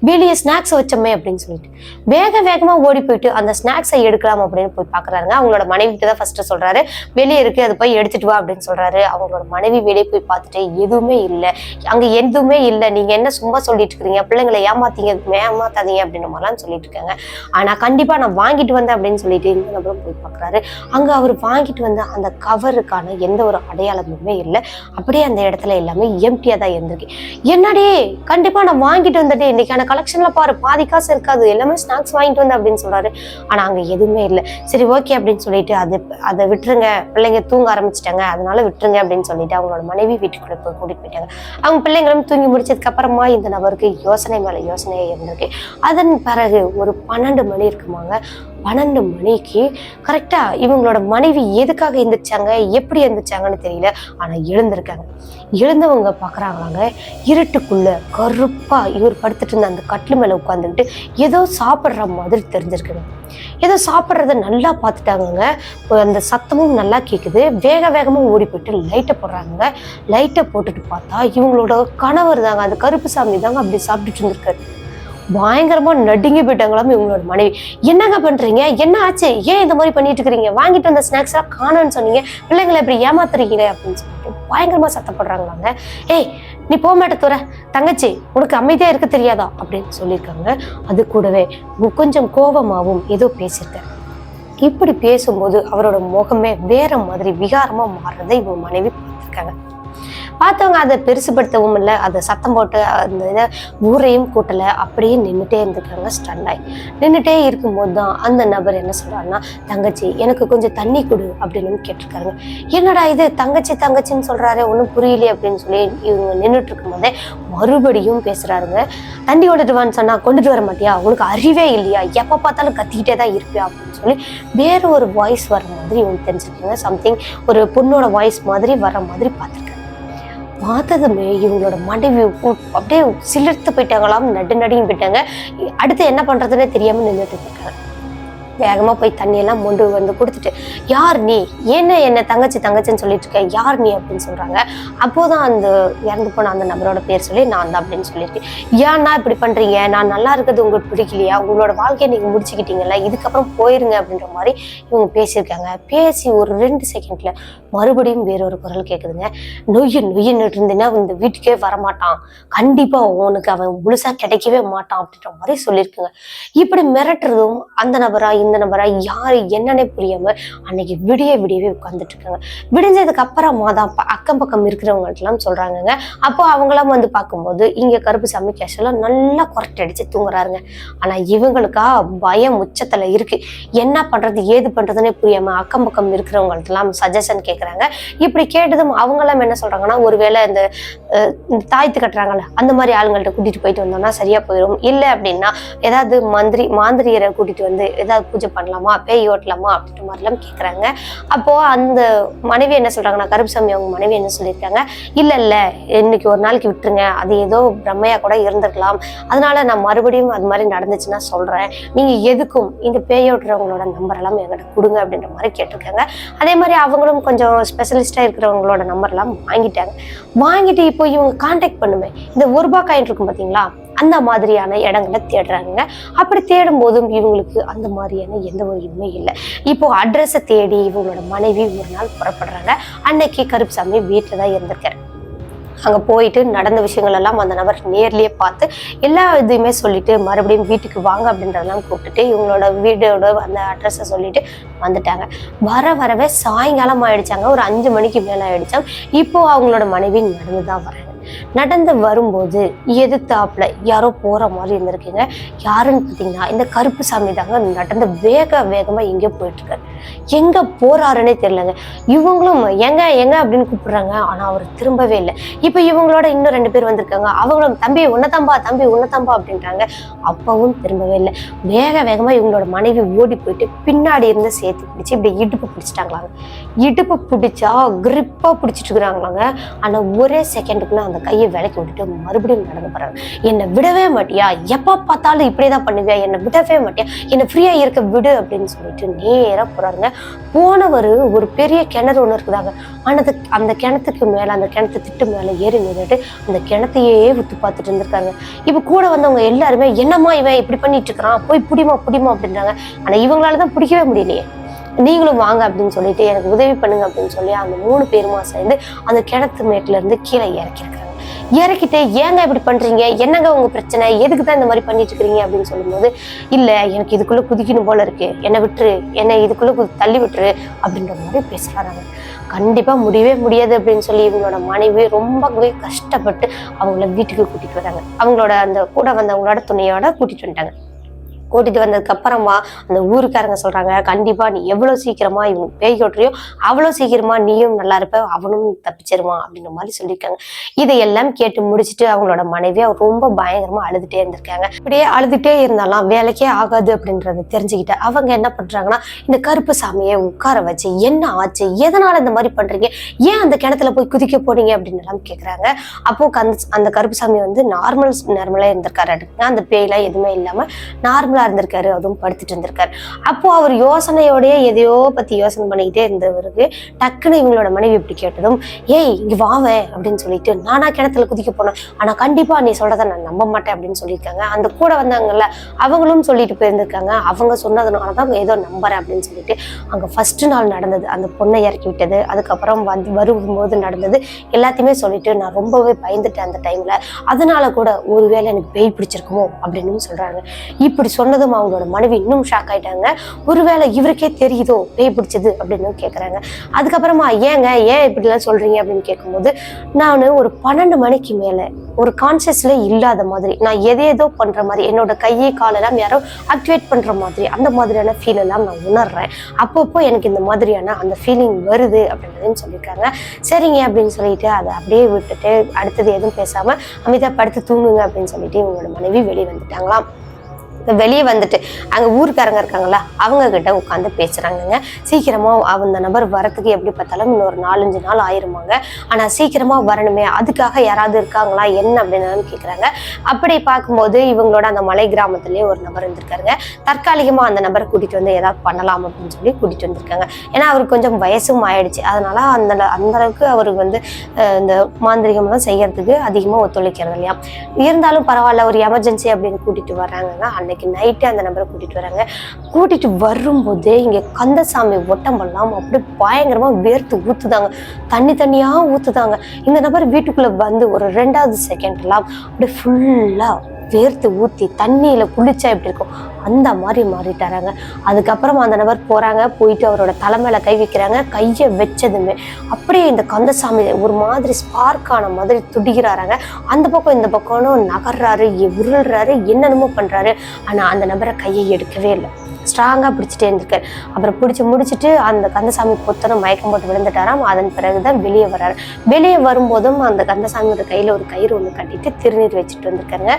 வெளியே ஸ்நாக்ஸ் வச்சோமே அப்படின்னு சொல்லிட்டு வேக வேகமா ஓடி போயிட்டு அந்த ஸ்நாக்ஸை எடுக்கலாம் அப்படின்னு போய் பாக்குறாருங்க. அவங்களோட மனைவி தான் ஃபர்ஸ்ட் சொல்றாரு, வெளியே இருக்கு, அதை போய் எடுத்துட்டு வா அப்படின்னு சொல்றாரு. அவங்களோட மனைவி வெளியே போய் பார்த்துட்டு எதுவுமே இல்லை, அங்க எதுவுமே இல்லை, நீங்க என்ன சும்மா சொல்லிட்டு இருக்கிறீங்க, பிள்ளைங்களை ஏமாத்தாதீங்க அப்படின்ற மாதிரிலாம் சொல்லிட்டு இருக்காங்க. ஆனா கண்டிப்பா நான் வாங்கிட்டு வந்தேன் அப்படின்னு சொல்லிட்டு இந்த நபரும் போய் பாக்குறாரு. அங்க அவர் வாங்கிட்டு வந்த அந்த கவருக்கான எந்த ஒரு அடையாளமுமே இல்லை. அப்படியே அந்த இடத்துல எல்லாமே எம்டியா தான் இருந்திருக்கு. என்னடி கண்டிப்பா நான் வாங்கிட்டு வந்துட்டேன், இன்னைக்கான கலெக்ஷன்ல பாரு பாதி காசு இருக்காது, எல்லாமே ஸ்நாக்ஸ் வாங்கிட்டு வந்தேன் அப்படின்னு சொல்றாரு. ஆனா அங்க எதுவுமே இல்லை. சரி ஓகே அப்படின்னு சொல்லிட்டு அதை விட்டுருங்க, பிள்ளைங்க தூங்க ஆரம்பிச்சிட்டாங்க, அதனால விட்டுருங்க அப்படின்னு சொல்லிட்டு அவங்களோட மனைவி வீட்டுக்குள்ள போய் கூட்டிட்டு போயிட்டாங்க. அவங்க பிள்ளைங்களும் தூங்கி முடிச்சதுக்கு அப்புறமா இந்த நபருக்கு யோசனை மேல யோசனையா இருந்திருக்கு. அதன் பிறகு ஒரு 12 மணி இருக்குமாங்க. 12 மணிக்கு கரெக்டா இவங்களோட மனைவி எதுக்காக எந்திரிச்சாங்க, எப்படி எந்திரிச்சாங்கன்னு தெரியல, ஆனா எழுந்திருக்காங்க. எழுந்தவங்க பாக்குறாங்களாங்க, இருட்டுக்குள்ள கருப்பா இவர் படுத்துட்டு இருந்த அந்த கட்டில் மேல உட்காந்துக்கிட்டு ஏதோ சாப்பிடுற மாதிரி தெரிஞ்சிருக்குங்க. ஏதோ சாப்பிட்றத நல்லா பார்த்துட்டாங்க. அந்த சத்தமும் நல்லா கேட்குது. வேக வேகமாக ஓடி போயிட்டு லைட்டை போடுறாங்க. லைட்டை போட்டுட்டு பார்த்தா இவங்களோட கணவர் தாங்க, அந்த கருப்பு சாமி தாங்க அப்படி சாப்பிட்டுட்டு இருந்திருக்காரு. பயங்கரமா நடுங்கி போயிட்டாங்களாம் இவங்களோட மனைவி. என்னங்க பண்றீங்க, என்ன ஆச்சு, ஏன் இந்த மாதிரி பண்ணிட்டு இருக்கிறீங்க, வாங்கிட்டு வந்த ஸ்நாக்ஸ் எல்லாம் காணோன்னு சொன்னீங்க, பிள்ளைங்களை இப்படி ஏமாத்துறீங்களே அப்படின்னு சொல்லிட்டு பயங்கரமா சத்தப்படுறாங்களாங்க. ஏய் நீ போக மாட்ட தூர, தங்கச்சி உனக்கு அமைதியா இருக்க தெரியாதா அப்படின்னு சொல்லியிருக்காங்க. அது கூடவே கொஞ்சம் கோபமாவும் ஏதோ பேசியிருக்காரு. இப்படி பேசும்போது அவரோட முகமே வேற மாதிரி விகாரமா மாறுறதை இவங்க மனைவி பார்த்திருக்காங்க. பார்த்தவங்க அதை பெருசுப்படுத்தவும் இல்லை, அதை சத்தம் போட்டு அந்த இதை ஊரையும் கூட்டலை, அப்படியே நின்றுட்டே இருந்துருக்காங்க. ஸ்டன்னாய் நின்றுட்டே இருக்கும்போது தான் அந்த நபர் என்ன சொல்றாருன்னா, தங்கச்சி எனக்கு கொஞ்சம் தண்ணி கொடு அப்படின்னு கேட்டிருக்காருங்க. என்னடா இது தங்கச்சின்னு சொல்றாரு, ஒன்றும் புரியலையே அப்படின்னு சொல்லி இவங்க நின்றுட்டு இருக்கும் போதே மறுபடியும் பேசுறாருங்க. தண்ணி கொண்டுட்டு வான்னு சொன்னா கொண்டுட்டு வர மாட்டியா, உனக்கு அறிவே இல்லையா, எப்போ பார்த்தாலும் கத்திக்கிட்டே தான் இருப்பியா அப்படின்னு சொல்லி வேற ஒரு வாய்ஸ் வர மாதிரி இவங்க தெரிஞ்சுருக்காங்க. சம்திங் ஒரு பொண்ணோட வாய்ஸ் மாதிரி வர மாதிரி பார்த்துருக்காங்க. பார்த்ததுமே இவங்களோட மனைவி அப்படியே சிலிர்த்து போயிட்டாங்களாம், நடுநடுங்கி போயிட்டாங்க. அடுத்து என்ன பண்றதுன்னே தெரியாம நின்றுட்டு இருக்காங்க. வேகமா போய் தண்ணியெல்லாம் மொண்டு வந்து கொடுத்துட்டு, யார் நீ, என்ன தங்கச்சின்னு சொல்லிட்டு இருக்க, யார் நீ அப்படின்னு சொல்றாங்க. அப்போதான் அந்த இறந்து போன அந்த நபரோட பேர் சொல்லி நான் தான் அப்படின்னு சொல்லியிருக்கேன். ஏன்னா இப்படி பண்றீங்க, நான் நல்லா இருக்கிறது உங்களுக்கு பிடிக்கலையா, உங்களோட வாழ்க்கையை நீங்க முடிச்சுக்கிட்டீங்கல்ல, இதுக்கப்புறம் போயிருங்க அப்படின்ற மாதிரி இவங்க பேசியிருக்காங்க. பேசி ஒரு 2 செகண்ட்ல மறுபடியும் வேறொரு குரல் கேட்குதுங்க. நொய்யின்னு இருந்தீங்கன்னா இந்த வீட்டுக்கே வரமாட்டான், கண்டிப்பா உனக்கு அவன் முழுசா கிடைக்கவே மாட்டான் அப்படின்ற மாதிரி சொல்லியிருக்குங்க. இப்படி மிரட்டுறதும் அந்த நபரா இந்த நபரா யாரு என்னன்னே புரியாம அன்னைக்கு விடியவே உட்கார்ந்துட்டு இருக்காங்க. விடிஞ்சதுக்கு அப்புறமா தான் அக்கம் பக்கம் இருக்கிறவங்கள்ட்ட எல்லாம் சொல்றாங்க. அப்போ அவங்களாம் வந்து பார்க்கும்போது இங்க கருப்புசாமி கேஷெல்லாம் நல்லா குரட்டை அடிச்சு தூங்குறாருங்க. ஆனா இவங்களுக்கா பயம் உச்சத்துல இருக்கு. என்ன பண்றது ஏது பண்றதுன்னே புரியாம அக்கம் பக்கம் இருக்கிறவங்கள்ட்ட எல்லாம் சஜஷன் கேட்கறாங்க. இப்படி கேட்டதும் அவங்க எல்லாம் என்ன சொல்றாங்கன்னா, ஒருவேளை இந்த தாய்த்து கட்டுறாங்கல்ல அந்த மாதிரி ஆளுங்கள்ட்ட கூட்டிட்டு போயிட்டு வந்தோம்னா சரியா போயிடும், இல்லை அப்படின்னா ஏதாவது மாந்திரியரை கூட்டிட்டு வந்து ஏதாவது பூஜை பண்ணலாமா, பேய் ஓட்டலாமா அப்படின்ற மாதிரிலாம் கேட்குறாங்க. அப்போ அந்த மனைவி என்ன சொல்றாங்கன்னா, கருப்புசாமி அவங்க மனைவி என்ன சொல்லியிருக்காங்க, இல்ல இன்னைக்கு ஒரு நாளைக்கு விட்டுருங்க, அது ஏதோ பிரம்மையா கூட இருந்திருக்கலாம், அதனால நான் மறுபடியும் அது மாதிரி நடந்துச்சுன்னா சொல்றேன், நீங்க எதுக்கும் இந்த பேய் ஓட்டுறவங்களோட நம்பர் எல்லாம் என்கிட்ட கொடுங்க அப்படின்ற மாதிரி கேட்டிருக்காங்க. அதே மாதிரி அவங்களும் கொஞ்சம் ஸ்பெஷலிஸ்டா இருக்கிறவங்களோட நம்பர் எல்லாம் வாங்கிட்டு இப்போ இவங்க கான்டாக்ட் பண்ணுமே, இந்த ₹1 காயின் இருக்கும் பாத்தீங்களா, அந்த மாதிரியான இடங்களை தேடுறாங்க. அப்படி தேடும் போதும் இவங்களுக்கு அந்த மாதிரியான எந்த ஒரு இதுவுமே இல்லை. இப்போ அட்ரஸை தேடி இவங்களோட மனைவி ஒரு நாள் புறப்படுறாங்க. அன்னைக்கு கருப்புசாமி வீட்டில் தான் இருந்திருக்காரு. அங்க போயிட்டு நடந்த விஷயங்கள் எல்லாம் அந்த நபர் நேர்லயே பார்த்து எல்லா இதையுமே சொல்லிட்டு மறுபடியும் வீட்டுக்கு வாங்க அப்படின்றதெல்லாம் கூப்பிட்டுட்டு இவங்களோட வீடோட அந்த அட்ரஸை சொல்லிட்டு வந்துட்டாங்க. வரவே சாயங்காலம் ஆயிடுச்சாங்க. ஒரு 5 மணிக்கு மேல ஆயிடுச்சாங்க. இப்போ அவங்களோட மனைவி நடந்துதான் வராங்க. நடந்து வரும்போது எதிர்த்தாப்புல யாரோ போற மாதிரி இருந்திருக்குங்க. யாருன்னு பார்த்தீங்கன்னா இந்த கருப்புசாமி தாங்க. நடந்து வேகமா எங்கேயோ போயிட்டு இருக்காரு. எங்க போறாருன்னே தெரியலங்க. இவங்களும் எங்க எங்க அப்படின்னு கூப்பிடுறாங்க. ஆனா அவர் திரும்பவே இல்லை. இப்ப இவங்களோட இன்னும் 2 பேர் வந்திருக்காங்க. அவங்களும் தம்பி உன்னதம்பா அப்படின்றாங்க. அப்பவும் திரும்பவே இல்லை. வேகமா இவங்களோட மனைவி ஓடி போயிட்டு பின்னாடி இருந்து சேர்த்து பிடிச்சி இப்படி இடுப்பு பிடிச்சிட்டாங்களாங்க. இடுப்பு பிடிச்சா கிரிப்பா பிடிச்சிட்டு இருக்கிறாங்களாங்க. ஆனா ஒரே செகண்டுக்குள்ள அந்த கையை விலக்கி விட்டுட்டு மறுபடியும் நடந்து போறாங்க. என்னை விடவே மாட்டியா, எப்ப பார்த்தாலும் இப்படிதான் பண்ணுவியா, என்னை விடவே மாட்டியா, என்னை ஃப்ரீயா இருக்க விடு அப்படின்னு சொல்லிட்டு நேரா போறாருங்க. போனவர் ஒரு பெரிய கிணறு ஒண்ணு இருக்குதாங்க. ஆனா அந்த கிணத்துக்கு மேல அந்த கிணத்து திட்டு மேல ஏறி நின்றுட்டு அந்த கிணத்தையே உத்து பார்த்துட்டு இருந்திருக்காங்க. இப்ப கூட வந்தவங்க எல்லாருமே என்னம்மா இவன் இப்படி பண்ணிட்டு இருக்கிறான், போய் புடிமா அப்படின்றாங்க. ஆனா இவங்களாலதான் பிடிக்கவே முடியலையே. நீங்களும் வாங்க அப்படின்னு சொல்லிட்டு எனக்கு உதவி பண்ணுங்க அப்படின்னு சொல்லி அந்த 3 பேருமா சேர்ந்து அந்த கிணத்து மேட்டுல இருந்து கீழே இறக்கிருக்காங்க. இறக்கிட்டு ஏங்க இப்படி பண்றீங்க, என்னங்க உங்க பிரச்சனை, எதுக்கு தான் இந்த மாதிரி பண்ணிட்டு இருக்கிறீங்க அப்படின்னு சொல்லும்போது, இல்ல எனக்கு இதுக்குள்ள குதிக்கணும் போல இருக்கு, என்னை விட்டுரு, என்னை இதுக்குள்ள தள்ளி விட்டுரு அப்படின்ற மாதிரி பேசுறாங்க. கண்டிப்பா முடியவே முடியாது அப்படின்னு சொல்லி இவங்களோட மனைவி ரொம்பவே கஷ்டப்பட்டு அவங்கள வீட்டுக்கு கூட்டிட்டு வராங்க. அவங்களோட அந்த கூட வந்தவங்களோட துணையோட கூட்டிட்டு வந்துட்டாங்க. கூட்டிட்டு வந்ததுக்கு அப்புறமா அந்த ஊருக்காரங்க சொல்றாங்க, கண்டிப்பா நீ எவ்வளவு சீக்கிரமா இவனுக்கு பேய் கொட்டுறியோ அவ்வளவு சீக்கிரமா நீயும் நல்லா இருப்ப, அவனும் தப்பிச்சிருவான் அப்படின்ற மாதிரி சொல்லியிருக்காங்க. இதையெல்லாம் கேட்டு முடிச்சுட்டு அவங்களோட மனைவி ரொம்ப பயங்கரமா அழுதுட்டே இருந்திருக்காங்க. இப்படியே அழுதுட்டே இருந்தாலும் வேலைக்கே ஆகாது அப்படின்றத தெரிஞ்சுக்கிட்டு அவங்க என்ன பண்றாங்கன்னா, இந்த கருப்பு சாமியை உட்கார வச்சு என்ன ஆச்சு, எதனால இந்த மாதிரி பண்றீங்க, ஏன் அந்த கிணத்துல போய் குதிக்க போறீங்க அப்படின்னு எல்லாம் கேக்குறாங்க. அப்போ அந்த கருப்பு சாமி நார்மலா இருந்திருக்காரு. அந்த பேய்லாம் எதுவுமே இல்லாம நார்மலா இருந்திருக்காரு. அதுவும் படுத்துட்டு இருந்திருக்காரு. அப்போ அவர் யோசனையோடய எதையோ பத்தி யோசனை பண்ணிக்கிட்டே இருந்தவருக்கு டக்குன்னு இவங்களோட மனைவி இப்படி கேட்டதும், ஏய் இங்க வாவே அப்படின்னு சொல்லிட்டு, நானா கிணத்துல குதிக்க போனேன், ஆனா கண்டிப்பா நீ சொல்றதை நான் நம்ப மாட்டேன் அப்படின்னு சொல்லியிருக்காங்க. அந்த கூட வந்தாங்கல்ல அவங்களும் சொல்லிட்டு போயிருந்திருக்காங்க. அவங்க சொன்னதுனாலதான் ஏதோ நம்புறேன் அப்படின்னு சொல்லிட்டு அங்க ஃபர்ஸ்ட் நாள் நடந்தது, அந்த பொண்ணை இறக்கி விட்டது, அதுக்கப்புறம் வரும்போது நடந்தது எல்லாத்தையுமே சொல்லிட்டு நான் ரொம்பவே பயந்துட்டேன் அந்த டைம்ல, அதனால கூட ஒருவேளை எனக்கு பேய் பிடிச்சிருக்குமோ அப்படின்னு சொல்றாங்க. இப்படி சொன்னதும் அவங்களோட மனைவி இன்னும் ஷாக் ஆயிட்டாங்க. ஒருவேளை இவருக்கே தெரியுதோ பேய் பிடிச்சது அப்படின்னு கேக்குறாங்க. அதுக்கப்புறமா ஏன் இப்படி எல்லாம் சொல்றீங்க அப்படின்னு கேட்கும்போது, நான் ஒரு 12 மணிக்கு மேல ஒரு கான்சியஸ்ல இல்லாத மாதிரி, நான் ஏதோ பண்ற மாதிரி, என்னோட கையை காலெல்லாம் யாரோ ஆக்டிவேட் பண்ற மாதிரி அந்த மாதிரியான ஃபீல் எல்லாம் நான் உணர்றேன். அப்பப்போ எனக்கு இந்த மாதிரியான அந்த ஃபீலிங் வருது அப்படின்னு சொல்லியிருக்காங்க. சரிங்க அப்படின்னு சொல்லிட்டு அதை அப்படியே விட்டுட்டு அடுத்தது எதுவும் பேசாம அமைதியா படுத்து தூங்குங்க அப்படின்னு சொல்லிட்டு இவங்களோட மனைவி வெளியே வந்துட்டாங்களாம். வெளியே வந்துட்டு அங்க ஊருக்காரங்க இருக்காங்களா அவங்க கிட்ட உட்காந்து பேசுறாங்கங்க. சீக்கிரமா அந்த நபர் வரத்துக்கு எப்படி பார்த்தாலும் இன்னொரு 4-5 நாள் ஆயிருமாங்க. ஆனா சீக்கிரமா வரணுமே, அதுக்காக யாராவது இருக்காங்களா என்ன அப்படின்னு கேக்குறாங்க. அப்படி பார்க்கும்போது இவங்களோட அந்த மலை கிராமத்திலேயே ஒரு நபர் இருந்திருக்காருங்க. தற்காலிகமா அந்த நபரை கூட்டிட்டு வந்து ஏதாவது பண்ணலாம் அப்படின்னு சொல்லி கூட்டிட்டு வந்திருக்காங்க. ஏன்னா அவருக்கு கொஞ்சம் வயசும் ஆயிடுச்சு. அதனால அந்த அளவுக்கு அவருக்கு இந்த மாந்திரிகம் எல்லாம் செய்யறதுக்கு அதிகமா ஒத்துழைக்கிறது இல்லையா. இருந்தாலும் பரவாயில்ல, ஒரு எமர்ஜென்சி அப்படின்னு கூட்டிட்டு வர்றாங்க. அன்னைக்கு நைட்டே அந்த நபரை கூட்டிட்டு வராங்க. கூட்டிட்டு வரும்போதே இங்க கந்தசாமி ஒட்டம்பெல்லாம் அப்படியே பயங்கரமா வேர்த்து ஊத்துதாங்க, தண்ணியா ஊத்துதாங்க. இந்த நபர் வீட்டுக்குள்ள வந்து ஒரு 2வது செகண்ட் எல்லாம் அப்படியே ஃபுல்லா வேர்த்து ஊத்தி தண்ணியில குளிச்சா எப்படி இருக்கும் அந்த மாதிரி மாறிட்டாராங்க. அதுக்கப்புறம் அந்த நபர் போயிட்டு அவரோட தலைமையில கை வைக்கிறாங்க. கையை வச்சதுமே அப்படியே இந்த கந்தசாமி ஒரு மாதிரி ஸ்பார்க் ஆன மாதிரி துடிக்கிறாராங்க. அந்த பக்கம் இந்த பக்கம்னு நகர்றாரு, உருள்றாரு, என்னென்னமோ பண்றாரு. ஆனா அந்த நபரை கையை எடுக்கவே இல்லை, ஸ்ட்ராங்கா பிடிச்சிட்டே இருந்திருக்காரு. அப்புறம் பிடிச்சி முடிச்சுட்டு அந்த கந்தசாமி பொத்தனும் மயக்கம் போட்டு விழுந்துட்டாராம். அதன் பிறகுதான் வெளியே வர்றாரு. வெளியே வரும்போதும் அந்த கந்தசாமியோட கையில ஒரு கயிறு ஒண்ணு கட்டிட்டு திருநீர் வச்சுட்டு வந்திருக்காங்க.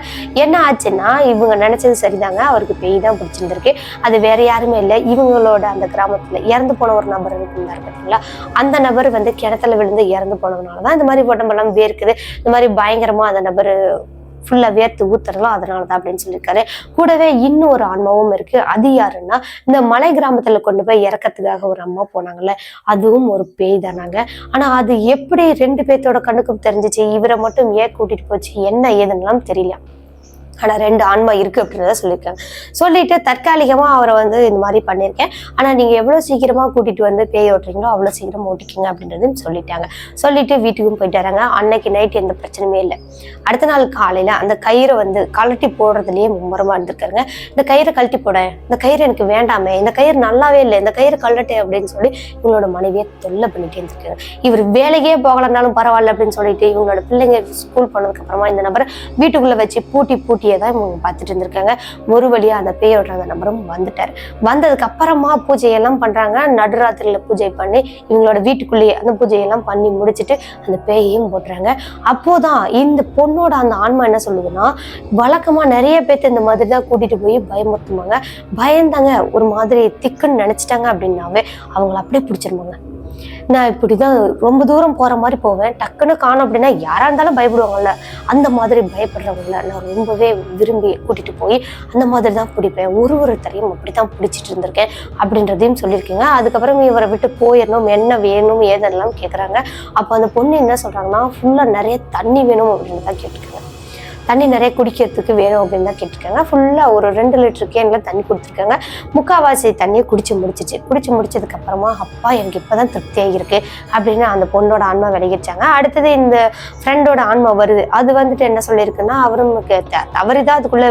என்ன ஆச்சுன்னா, இவங்க நினைச்சது சரிதாங்க, அவருக்கு பேய் தான் பிடிச்சிருந்திருக்கு. அது வேற யாருமே இல்லை, இவங்களோட அந்த கிராமத்துல இறந்து போன ஒரு நபர் இருந்தாரு பார்த்தீங்களா, அந்த நபர் கிணத்துல விழுந்து இறந்து போனதுனாலதான் இந்த மாதிரி உடம்பெல்லாம் வேர்க்குது, இந்த மாதிரி பயங்கரமா அந்த நபர் ஃபுல்லா வேர்த்து ஊத்துறலாம், அதனாலதான் அப்படின்னு சொல்லியிருக்காரு. கூடவே இன்னும் ஒரு ஆன்மாவும் இருக்கு. அது யாருன்னா, இந்த மலை கிராமத்துல கொண்டு போய் இறக்கத்துக்காக ஒரு அம்மா போனாங்கல்ல, அதுவும் ஒரு பேய் தானாங்க. ஆனா அது எப்படி 2 பேர்த்தோட கண்ணுக்கும் தெரிஞ்சிச்சு, இவரை மட்டும் ஏன் கூட்டிட்டு போச்சு, என்ன ஏதுன்னெல்லாம் தெரியல. ஆனால் 2 ஆன்மா இருக்குது அப்படின்றத சொல்லியிருக்காங்க. சொல்லிட்டு தற்காலிகமாக அவரை வந்து இந்த மாதிரி பண்ணியிருக்கேன், ஆனால் நீங்கள் எவ்வளோ சீக்கிரமாக கூட்டிகிட்டு வந்து பேய் ஓட்டுறீங்களோ அவ்வளோ சீக்கிரம் ஓட்டிக்கிங்க அப்படின்றதுன்னு சொல்லிட்டாங்க. சொல்லிட்டு வீட்டுக்கும் போயிட்டு வராங்க. அன்னைக்கு நைட் எந்த பிரச்சனையுமே இல்லை. அடுத்த நாள் காலையில் அந்த கயிறை வந்து கழட்டி போடுறதுலேயே மும்முரமாக இருந்திருக்காருங்க. இந்த கயிறை கழட்டி போட, இந்த கயிறு எனக்கு வேண்டாமே, இந்த கயிறு நல்லாவே இல்லை, இந்த கயிறு கழட்டே அப்படின்னு சொல்லி இவங்களோட மனைவியை தொல்லை பண்ணிட்டே இருந்திருக்காரு. இவர் வேலைக்கே போகலன்னாலும் பரவாயில்ல அப்படின்னு சொல்லிட்டு இவங்களோட பிள்ளைங்க ஸ்கூல் போனதுக்கு அப்புறமா இந்த நபரை வீட்டுக்குள்ளே வச்சு பூட்டியே தான் இவங்க பார்த்துட்டு இருந்திருக்காங்க. ஒரு வழியா அந்த பேயோட அந்த நபரும் வந்துட்டாரு. வந்ததுக்கு அப்புறமா பூஜையெல்லாம் பண்றாங்க. நடுராத்திரியில பூஜை பண்ணி இவங்களோட வீட்டுக்குள்ளேயே அந்த பூஜையெல்லாம் பண்ணி முடிச்சுட்டு அந்த பேயையும் போட்டுறாங்க. அப்போதான் இந்த பொண்ணோட அந்த ஆன்மா என்ன சொல்லுதுன்னா, வழக்கமா நிறைய பேர்த்து இந்த மாதிரி தான் கூட்டிட்டு போய் பயமுறுத்துவாங்க. பயந்தாங்க ஒரு மாதிரி திக்குன்னு நினைச்சிட்டாங்க அப்படின்னாவே அவங்கள அப்படியே பிடிச்சிருவாங்க. நான் இப்படிதான் ரொம்ப தூரம் போற மாதிரி போவேன், டக்குன்னு காணும் அப்படின்னா யாரா இருந்தாலும் பயப்படுவாங்கல்ல, அந்த மாதிரி பயப்படுறவங்கள நான் ரொம்பவே விரும்பி கூட்டிட்டு போய் அந்த மாதிரி தான் பிடிப்பேன், ஒருத்தரையும் அப்படித்தான் பிடிச்சிட்டு இருந்திருக்கேன் அப்படின்றதையும் சொல்லியிருக்கீங்க. அதுக்கப்புறம் இவரை விட்டு போயிடணும், என்ன வேணும் ஏதெல்லாம் கேட்குறாங்க. அப்போ அந்த பொண்ணு என்ன சொல்றாங்கன்னா, ஃபுல்லா நிறைய தண்ணி வேணும் அப்படின்னு தான் கேட்டிருக்காங்க. தண்ணி நிறைய குடிக்கிறதுக்கு வேணும் அப்படின்னு தான் கேட்டிருக்காங்க. ஃபுல்லாக ஒரு 2 லிட்டர் கேனில் தண்ணி கொடுத்துருக்காங்க. முக்கால்வாசி தண்ணியை குடிச்சு முடிச்சதுக்கு அப்புறமா அப்பா எனக்கு இப்போதான் திருப்தியாக இருக்கு அப்படின்னு அந்த பொண்ணோட ஆன்மா விலகிடுச்சாங்க. அடுத்தது இந்த ஃப்ரெண்டோட ஆன்மா வருது. அது வந்துட்டு என்ன சொல்லியிருக்குன்னா, அவருக்கு தவறிதான் அதுக்குள்ளே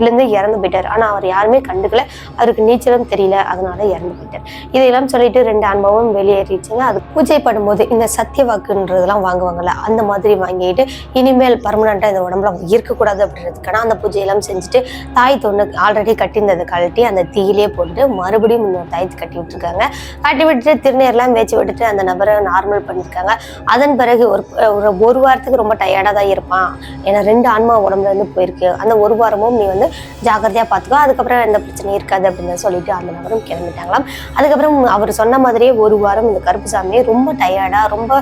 விழுந்து இறந்து போயிட்டார். ஆனால் அவர் யாருமே கண்டுக்கல, அவருக்கு நீச்சலும் தெரியல, அதனால இறந்து போயிட்டார். இதையெல்லாம் சொல்லிட்டு 2 ஆன்மாவும் வெளியேறிடுச்சுங்க. அது பூஜை பண்ணும்போது இந்த சத்திய வாக்குன்றதெல்லாம் வாங்குவாங்கல்ல, அந்த மாதிரி வாங்கிட்டு இனிமேல் பர்மனெண்ட்டாக இந்த உடம்புல இருக்கக்கூடாது அப்படின்றதுக்கான அந்த பூஜையெல்லாம் செஞ்சுட்டு தாய் தொண்ணு ஆல்ரெடி கட்டியிருந்ததை கழட்டி அந்த தீயிலே போட்டுட்டு மறுபடியும் இன்னொரு தாயத்து கட்டி விட்டுருக்காங்க. கட்டி விட்டுட்டு திருநீர்லாம் வேச்சு விட்டுட்டு அந்த நபரை நார்மல் பண்ணியிருக்காங்க. அதன் பிறகு ஒரு வாரத்துக்கு ரொம்ப டயர்டாக தான் இருப்பான், ஏன்னா 2 ஆன்மா உடம்புல இருந்து போயிருக்கு, அந்த ஒரு வாரமும் நீ வந்து ஜாக்கிரதையாக பார்த்துக்கோ, அதுக்கப்புறம் எந்த பிரச்சனையும் இருக்காது அப்படின்னு சொல்லிட்டு அந்த நபரும் கிளம்பிட்டாங்களாம். அதுக்கப்புறம் அவர் சொன்ன மாதிரியே ஒரு வாரம் இந்த கருப்புசாமியே ரொம்ப டயர்டாக ரொம்ப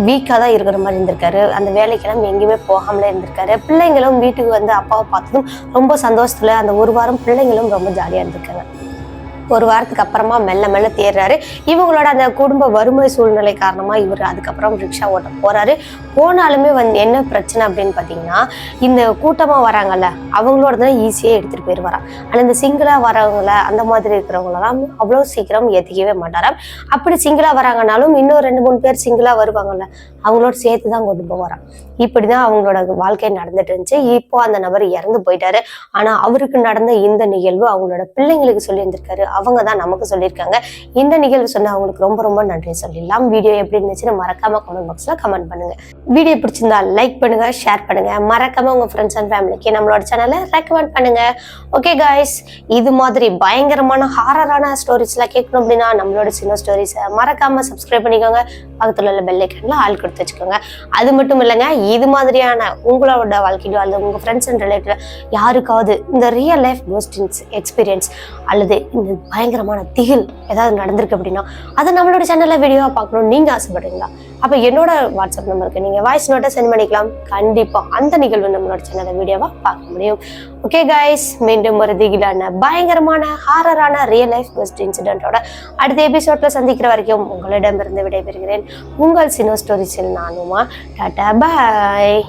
வீக்காக தான் இருக்கிற மாதிரி இருந்திருக்காரு. அந்த வேலைக்கெல்லாம் எங்கேயுமே போகாமலே இருந்திருக்காரு. பிள்ளைங்களும் வீட்டுக்கு வந்து அப்பாவை பார்த்ததும் ரொம்ப சந்தோஷத்துல அந்த ஒரு வாரம் பிள்ளைங்களும் ரொம்ப ஜாலியாக இருந்திருக்காங்க. ஒரு வாரத்துக்கு அப்புறமா மெல்ல மெல்ல தேர்றாரு. இவங்களோட அந்த குடும்ப வறுமை சூழ்நிலை காரணமா இவர் அதுக்கப்புறம் ரிக்ஷா ஓட்ட போறாரு. போனாலுமே வந்து என்ன பிரச்சனை அப்படின்னு பார்த்தீங்கன்னா, இந்த கூட்டமா வராங்கல்ல அவங்களோட தான் ஈஸியாக எடுத்துட்டு போயிடுவாராம். ஆனால் இந்த சிங்கிளா வரவங்கள அந்த மாதிரி இருக்கிறவங்களெல்லாம் அவ்வளோ சீக்கிரம் ஏற்றிக்கவே மாட்டாராம். அப்படி சிங்கிளா வராங்கனாலும் இன்னும் 2-3 பேர் சிங்கிளா வருவாங்கல்ல, அவங்களோட சேர்த்து தான் கொண்டு போவாராம். இப்படிதான் அவங்களோட வாழ்க்கை நடந்துட்டு இருந்துச்சு. இப்போ அந்த நபர் இறந்து போயிட்டாரு. ஆனா அவருக்கு நடந்த இந்த நிகழ்வு அவங்களோட பிள்ளைங்களுக்கு சொல்லி இருந்திருக்காரு. அவங்க தான் நமக்கு சொல்லியிருக்காங்க. இந்த நிகழ்வு சொன்ன அவங்களுக்கு ரொம்ப ரொம்ப நன்றி சொல்லிடலாம். வீடியோ எப்படி இருந்துச்சுன்னு மறக்காம கமெண்ட் பாக்ஸ்ல கமெண்ட் பண்ணுங்க. வீடியோ பிடிச்சிருந்தா லைக் பண்ணுங்க, ஷேர் பண்ணுங்க, மறக்காம உங்க ஃப்ரெண்ட்ஸ் அண்ட் ஃபேமிலிக்கு நம்மளோட சேனலை ரெக்கமெண்ட் பண்ணுங்க. ஓகே காய்ஸ், இது மாதிரி பயங்கரமான ஹாரரான ஸ்டோரிஸ் எல்லாம் கேட்கணும் அப்படின்னா நம்மளோட சின்ன ஸ்டோரிஸை மறக்காம சப்ஸ்கிரைப் பண்ணிக்கோங்க. பக்கத்துல உள்ள பெல் ஐக்கன்ல ஆல் கொடுத்து வச்சுக்கோங்க. அது மட்டும் இல்லைங்க, இது மாதிரியான உங்களோட வாழ்க்கையிலோ அல்லது உங்க ஃப்ரெண்ட்ஸ் அண்ட் ரிலேட்டிவ்ல யாருக்காவது இந்த ரியல் லைஃப் கோஸ்ட் எக்ஸ்பீரியன்ஸ் அல்லது இந்த பயங்கரமான திகில் ஏதாவது நடந்திருக்கு அப்படின்னா அதை நம்மளோட சேனல்ல வீடியோவா பார்க்கணும்னு நீங்க ஆசைப்படுறீங்களா? அப்ப என்னோட வாட்ஸ்அப் நம்பருக்கு நீங்க வாய்ஸ் நோட்டை சென்ட் பண்ணிக்கலாம். கண்டிப்பா அந்த நிகழ்வு நம்மளோட சேனல்ல வீடியோவா பார்க்க முடியும். ஓகே கைஸ், மீண்டும் ஒரு திகிலான பயங்கரமான ஹாரரான ரியல் லைஃப் கோஸ்ட் இன்சிடென்ட்டோட அடுத்த எபிசோட்ல சந்திக்கிற வரைக்கும் உங்களிடமிருந்து விடைபெறுகிறேன். உங்கள் சினோ ஸ்டோரிஸில் நானுமா. டாடா பாய்.